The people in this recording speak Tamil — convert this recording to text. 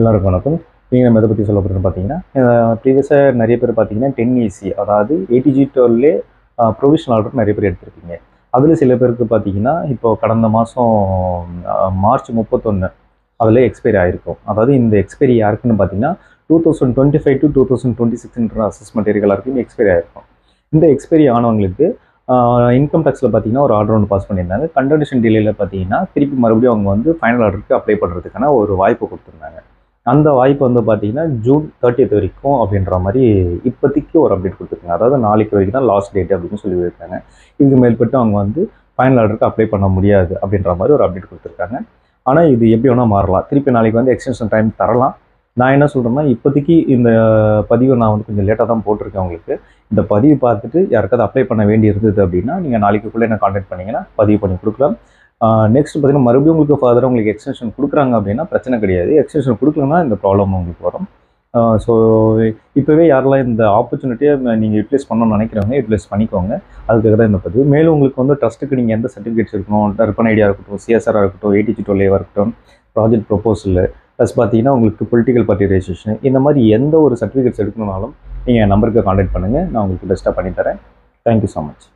எல்லாருக்கும் வணக்கம். நீங்கள் நம்ம எதை பற்றி சொல்ல போகிறோம்னு பார்த்தீங்கன்னா, ப்ரீவியஸாக நிறைய பேர் பார்த்தீங்கன்னா 10EC அதாவது ஏடிஜி 12 ப்ரொவிஷனல் ஆர்டர் நிறைய பேர் எடுத்திருப்பீங்க. அதில் சில பேருக்கு பார்த்தீங்கன்னா, இப்போ கடந்த மாதம் மார்ச் 31 அதில் எக்ஸ்பைரி ஆகிருக்கும். அதாவது இந்த எக்ஸ்பைரி யாருக்குன்னு பார்த்தீங்கன்னா 2025 to 2026 அசஸ்மெண்ட் எல்லாருக்கும் எக்ஸ்பைரி ஆகிருக்கும். இந்த எக்ஸ்பைரி ஆனவங்களுக்கு இன்கம் டேக்ஸில் பார்த்தீங்கன்னா ஒரு ஆர்டர் ஒன்று பாஸ் பண்ணியிருந்தாங்க. கண்டோனேஷன் டிலேயில் பார்த்தீங்கன்னா திருப்பி மறுபடியும் அவங்க வந்து ஃபைனல் ஆர்டருக்கு அப்ளை பண்ணுறதுக்கான ஒரு வாய்ப்பு கொடுத்துருந்தாங்க. அந்த வாய்ப்பு வந்து பார்த்தீங்கன்னா ஜூன் 30th வரைக்கும் அப்படின்ற மாதிரி இப்போதைக்கு ஒரு அப்டேட் கொடுத்துருக்காங்க. அதாவது நாளைக்கு வரைக்கும் தான் லாஸ்ட் டேட் அப்படின்னு சொல்லியிருக்காங்க. இதுக்கு மேற்பட்டு அவங்க வந்து ஃபைனல் ஆர்டருக்கு அப்ளை பண்ண முடியாது அப்படின்ற மாதிரி ஒரு அப்டேட் கொடுத்துருக்காங்க. ஆனால் இது எப்படி வேணால் மாறலாம். திருப்பி நாளைக்கு வந்து எக்ஸ்டென்ஷன் டைம் தரலாம். நான் என்ன சொல்கிறேன்னா, இப்போதைக்கு இந்த பதிவை நான் வந்து கொஞ்சம் லேட்டாக தான் போட்டிருக்கேன் உங்களுக்கு. இந்த பதிவு பார்த்துட்டு யாருக்காவது அப்ளை பண்ண வேண்டி இருந்தது அப்படின்னா, நீங்கள் நாளைக்குள்ளே என்ன கான்டாக்ட் பண்ணிங்கன்னா பதிவு பண்ணி கொடுக்கலாம். நெக்ஸ்ட் பார்த்தீங்கன்னா மறுபடியும் உங்களுக்கு ஃபர்தராக உங்களுக்கு எக்ஸ்டென்ஷன் கொடுக்குறாங்க அப்படின்னா பிரச்சனை கிடையாது. எக்ஸ்டென்ஷன் கொடுக்கலன்னா இந்த ப்ராப்ளம் உங்களுக்கு வரும். ஸோ இப்போவே யாரெல்லாம் இந்த ஆப்பர்ச்சுனிட்டியை நீங்கள் யூட்டிலைஸ் பண்ணணும்னு நினைக்கிறவங்க யூட்டிலைஸ் பண்ணிக்கோங்க. அதுக்காக தான் இந்த பதிவு. மேலும் உங்களுக்கு வந்து ட்ரஸ்ட்டுக்கு நீங்கள் எந்த சர்டிஃபிகேட்ஸ் இருக்கணும், டர்பன் ஐடியா இருக்கட்டும், சிஎஸ்ஆராக இருக்கட்டும், ஏடிஜி 12 இருக்கட்டும், ப்ராஜெக்ட் ப்ரொபோசல் ப்ளஸ் பார்த்தீங்கன்னா உங்களுக்கு பொலிட்டிக்கல் பார்ட்டி ரெஜிஸ்ட்ரேஷன், இந்த மாதிரி எந்த ஒரு சர்டிஃபிகேட்ஸ் எடுக்கணும்னாலும் நீங்கள் என் நம்பருக்கு கான்டாக்ட் பண்ணுங்கள். நான் உங்களுக்கு பெஸ்ட்டாக பண்ணித்தரேன். Thank you so much.